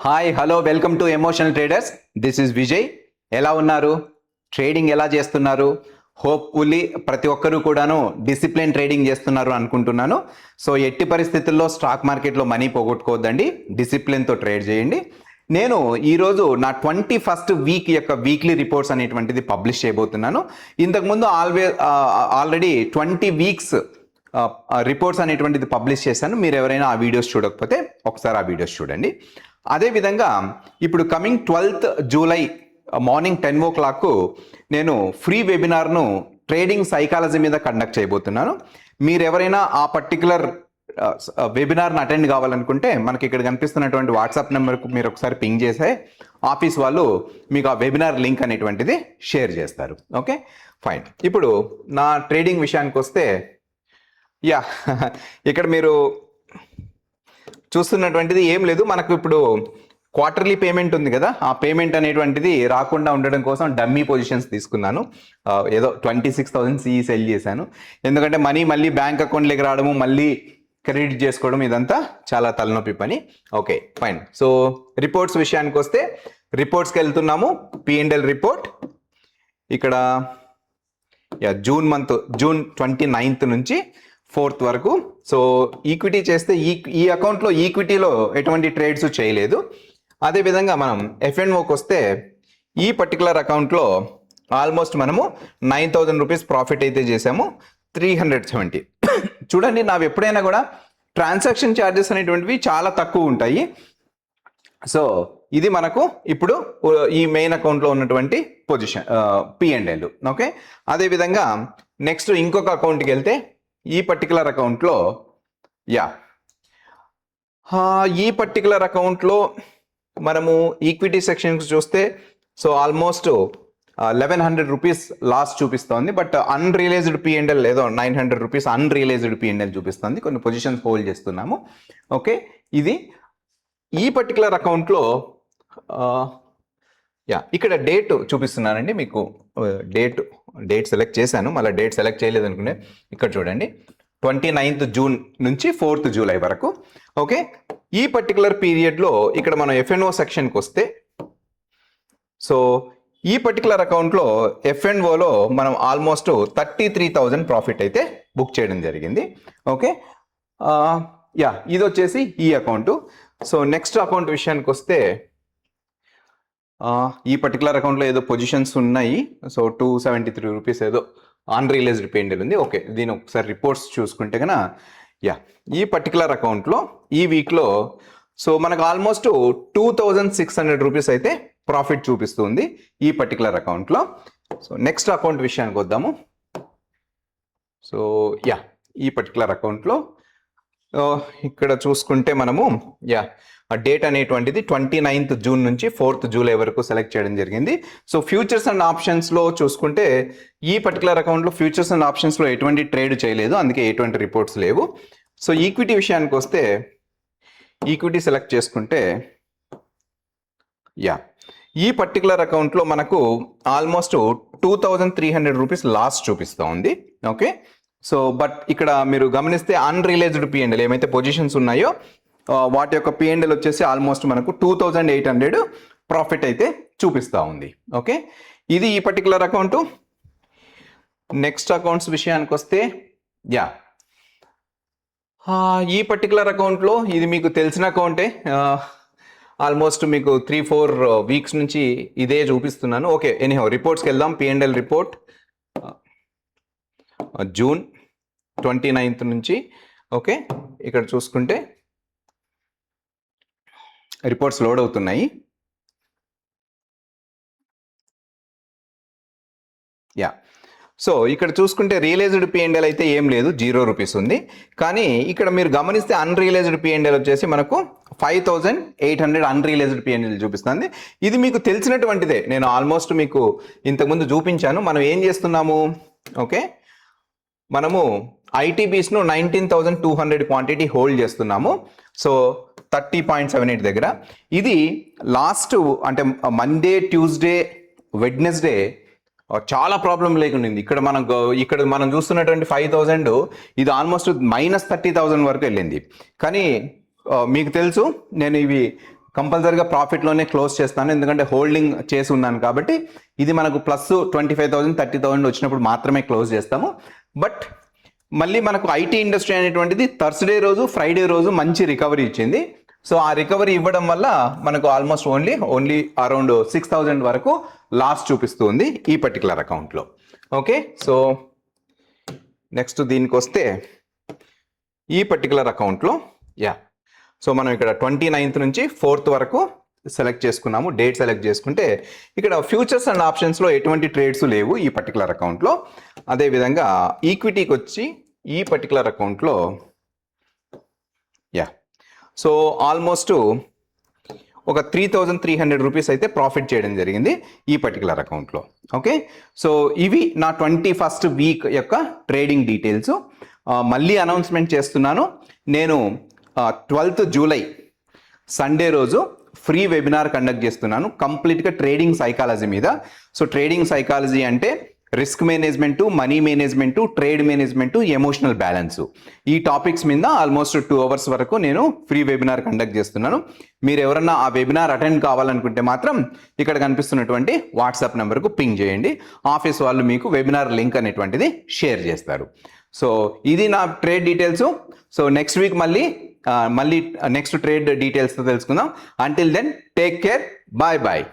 Hi hello welcome to emotional traders. This is Vijay. ఎలా ఉన్నారు? Trading ఎలా చేస్తున్నారు? హోప్ఫుల్లీ ప్రతి ఒక్కరూ కూడాను డిసిప్లిన్ ట్రేడింగ్ చేస్తున్నారు అనుకుంటున్నాను. సో ఎట్టి పరిస్థితుల్లో స్టాక్ మార్కెట్లో మనీ పోగొట్టుకోవద్దండి, డిసిప్లిన్తో ట్రేడ్ చేయండి. నేను ఈరోజు నా 21st వీక్ యొక్క వీక్లీ రిపోర్ట్స్ అనేటువంటిది పబ్లిష్ చేయబోతున్నాను. ఇంతకుముందు ఆల్రెడీ 20 వీక్స్ రిపోర్ట్స్ అనేటువంటిది పబ్లిష్ చేశాను. మీరు ఎవరైనా ఆ వీడియోస్ చూడకపోతే ఒకసారి ఆ వీడియోస్ చూడండి. అదేవిధంగా ఇప్పుడు coming 12th July morning 10 o'clock నేను ఫ్రీ వెబినార్ను ట్రేడింగ్ సైకాలజీ మీద కండక్ట్ చేయబోతున్నాను. మీరు ఎవరైనా ఆ పర్టికులర్ వెబినార్ని అటెండ్ కావాలనుకుంటే మనకి ఇక్కడ కనిపిస్తున్నటువంటి వాట్సాప్ నెంబర్కు మీరు ఒకసారి పింగ్ చేసే ఆఫీస్ వాళ్ళు మీకు ఆ వెబినార్ లింక్ అనేటువంటిది షేర్ చేస్తారు. Okay fine. ఇప్పుడు నా ట్రేడింగ్ విషయానికి వస్తే ఇక్కడ మీరు చూస్తున్నటువంటిది ఏం లేదు. మనకు ఇప్పుడు క్వార్టర్లీ పేమెంట్ ఉంది కదా, ఆ పేమెంట్ అనేటువంటిది రాకుండా ఉండడం కోసం డమ్మీ పొజిషన్స్ తీసుకున్నాను. ఏదో 26,000 సిఈ సెల్ చేశాను. ఎందుకంటే మనీ మళ్ళీ బ్యాంక్ అకౌంట్లోకి రావడము, మళ్ళీ క్రెడిట్ చేసుకోవడం, ఇదంతా చాలా తలనొప్పి పని. Okay fine. సో రిపోర్ట్స్ విషయానికి వస్తే రిపోర్ట్స్కి వెళ్తున్నాము. P&L రిపోర్ట్ ఇక్కడ జూన్ 29th నుంచి 4th వరకు. సో ఈక్విటీ చేస్తే ఈ అకౌంట్లో ఈక్విటీలో ఎటువంటి ట్రేడ్స్ చేయలేదు. అదేవిధంగా మనం F&Oకి వస్తే ఈ పర్టికులర్ అకౌంట్లో ఆల్మోస్ట్ మనము 9,000 రూపీస్ ప్రాఫిట్ అయితే చేసాము. 370 చూడండి, నావి ఎప్పుడైనా కూడా ట్రాన్సాక్షన్ ఛార్జెస్ అనేటువంటివి చాలా తక్కువ ఉంటాయి. సో ఇది మనకు ఇప్పుడు ఈ మెయిన్ అకౌంట్లో ఉన్నటువంటి పొజిషన్ P&L. ఓకే, అదేవిధంగా నెక్స్ట్ ఇంకొక అకౌంట్కి వెళ్తే ఈ పర్టికులర్ అకౌంట్లో ఈ పర్టికులర్ అకౌంట్లో మనము ఈక్విటీ సెక్షన్స్ చూస్తే సో ఆల్మోస్ట్ 1,100 రూపీస్ లాస్ చూపిస్తోంది. బట్ అన్రియలైజ్డ్ P&L ఏదో 900 రూపీస్ అన్రియలైజ్డ్ P&L చూపిస్తుంది. కొన్ని పొజిషన్స్ హోల్డ్ చేస్తున్నాము. ఓకే, ఇది ఈ పర్టికులర్ అకౌంట్లో ఇక్కడ డేట్ చూపిస్తున్నానండి మీకు. డేట్ సెలెక్ట్ చేశాను, మళ్ళీ డేట్ సెలెక్ట్ చేయలేదు అనుకునే. ఇక్కడ చూడండి, 29th జూన్ నుంచి 4th జూలై వరకు. ఓకే, ఈ పర్టికులర్ పీరియడ్లో ఇక్కడ మనం F&O సెక్షన్కి వస్తే సో ఈ పర్టికులర్ అకౌంట్లో F&Oలో మనం ఆల్మోస్ట్ 33,000 ప్రాఫిట్ అయితే బుక్ చేయడం జరిగింది. ఓకే, ఇది వచ్చేసి ఈ అకౌంటు. సో నెక్స్ట్ అకౌంట్ విషయానికి వస్తే ఈ పర్టికులర్ అకౌంట్లో ఏదో పొజిషన్స్ ఉన్నాయి. సో 273 రూపీస్ ఏదో అన్రియలైజ్డ్ P&L ఉంది. ఓకే, దీని ఒకసారి రిపోర్ట్స్ చూసుకుంటే కన్నా ఈ పర్టికులర్ అకౌంట్లో ఈ వీక్లో సో మనకు ఆల్మోస్ట్ 2,600 రూపీస్ అయితే ప్రాఫిట్ చూపిస్తుంది ఈ పర్టికులర్ అకౌంట్లో. సో నెక్స్ట్ అకౌంట్ విషయానికి వద్దాము. సో ఈ పర్టికులర్ అకౌంట్లో ఇక్కడ చూసుకుంటే మనము ఆ డేట్ అనేటువంటిది 29th జూన్ నుంచి 4th జూలై వరకు సెలెక్ట్ చేయడం జరిగింది. సో ఫ్యూచర్స్ అండ్ ఆప్షన్స్లో చూసుకుంటే ఈ పర్టికులర్ అకౌంట్లో ఫ్యూచర్స్ అండ్ ఆప్షన్స్లో ఎటువంటి ట్రేడ్ చేయలేదు, అందుకే ఎటువంటి రిపోర్ట్స్ లేవు. సో ఈక్విటీ విషయానికి వస్తే ఈక్విటీ సెలెక్ట్ చేసుకుంటే ఈ పర్టికులర్ అకౌంట్లో మనకు ఆల్మోస్ట్ 2,300 రూపీస్ లాస్ చూపిస్తూ ఉంది. ఓకే, సో బట్ ఇక్కడ మీరు గమనిస్తే అన్రియలైజ్డ్ P&L ఏమైతే పొజిషన్స్ ఉన్నాయో వాటి యొక్క P&L వచ్చేసి ఆల్మోస్ట్ మనకు 2,800 ప్రాఫిట్ అయితే చూపిస్తూ ఉంది. ఓకే, ఇది ఈ పర్టికులర్ అకౌంటు. నెక్స్ట్ అకౌంట్స్ విషయానికి వస్తే ఈ పర్టికులర్ అకౌంట్లో ఇది మీకు తెలిసిన అకౌంటే. ఆల్మోస్ట్ మీకు 3-4 వీక్స్ నుంచి ఇదే చూపిస్తున్నాను. ఓకే, ఎనీహౌ రిపోర్ట్స్కి వెళ్దాం. P&L రిపోర్ట్ జూన్ 29th నుంచి. ఓకే, ఇక్కడ చూసుకుంటే రిపోర్ట్స్ లోడ్ అవుతున్నాయి. సో ఇక్కడ చూసుకుంటే రియలైజ్డ్ P&L అయితే ఏం లేదు, 0 రూపీస్ ఉంది. కానీ ఇక్కడ మీరు గమనిస్తే అన్రియలైజ్డ్ P&L వచ్చేసి మనకు 5,800 అన్రియలైజ్డ్ P&L చూపిస్తుంది. ఇది మీకు తెలిసినటువంటిదే, నేను ఆల్మోస్ట్ మీకు ఇంతకుముందు చూపించాను. మనం ఏం చేస్తున్నాము, ఓకే, మనము ITBస్ను 19,200 క్వాంటిటీ హోల్డ్ చేస్తున్నాము. సో 30.78 దగ్గర. ఇది లాస్ట్ అంటే మండే, ట్యూస్డే, వెడ్నెస్డే చాలా ప్రాబ్లం లేకుండింది. ఇక్కడ మనం చూస్తున్నటువంటి 5,000 ఇది ఆల్మోస్ట్ -30,000 వరకు వెళ్ళింది. కానీ మీకు తెలుసు నేను ఇవి కంపల్సరీగా ప్రాఫిట్లోనే క్లోజ్ చేస్తాను, ఎందుకంటే హోల్డింగ్ చేసి ఉన్నాను కాబట్టి. ఇది మనకు ప్లస్ 25,000 30,000 వచ్చినప్పుడు మాత్రమే క్లోజ్ చేస్తాము. బట్ మళ్ళీ మనకు ఐటీ ఇండస్ట్రీ అనేటువంటిది థర్స్డే రోజు ఫ్రైడే రోజు మంచి రికవరీ ఇచ్చింది. సో ఆ రికవరీ ఇవ్వడం వల్ల మనకు ఆల్మోస్ట్ ఓన్లీ అరౌండ్ 6,000 వరకు లాస్ చూపిస్తుంది ఈ పర్టికులర్ అకౌంట్లో. ఓకే, సో నెక్స్ట్ దీనికి వస్తే ఈ పర్టికులర్ అకౌంట్లో సో మనం ఇక్కడ 29th నుంచి 4th వరకు సెలెక్ట్ చేసుకున్నాము. డేట్ సెలెక్ట్ చేసుకుంటే ఇక్కడ ఫ్యూచర్స్ అండ్ ఆప్షన్స్లో ఎటువంటి ట్రేడ్స్ లేవు ఈ పర్టికులర్ అకౌంట్లో. అదేవిధంగా ఈక్విటీకి వచ్చి ఈ పర్టికులర్ అకౌంట్లో సో ఆల్మోస్ట్ ఒక 3,300 రూపీస్ అయితే ప్రాఫిట్ చేయడం జరిగింది ఈ పర్టికులర్ అకౌంట్లో. ఓకే, సో ఇవి నా 21st వీక్ యొక్క ట్రేడింగ్ డీటెయిల్స్. మళ్ళీ అనౌన్స్మెంట్ చేస్తున్నాను, నేను 12th జూలై సండే రోజు ఫ్రీ వెబినార్ కండక్ట్ చేస్తున్నాను కంప్లీట్గా ట్రేడింగ్ సైకాలజీ మీద. సో ట్రేడింగ్ సైకాలజీ అంటే risk management, money management, trade management, emotional balance, ఈ టాపిక్స్ మీద ఆల్మోస్ట్ 2 hours వరకు నేను ఫ్రీ వెబినార్ కండక్ట్ చేస్తున్నాను. మీరు ఎవరన్నా ఆ వెబినార్ అటెండ్ కావాలనుకుంటే మాత్రం ఇక్కడ కనిపిస్తున్నటువంటి వాట్సాప్ నెంబర్కు పింగ్ చేయండి. ఆఫీస్ వాళ్ళు మీకు వెబినార్ లింక్ అనేటువంటిది షేర్ చేస్తారు. సో ఇది నా trade details. So next week మళ్ళీ నెక్స్ట్ ట్రేడ్ డీటెయిల్స్తో తెలుసుకుందాం. Until then take care, bye bye.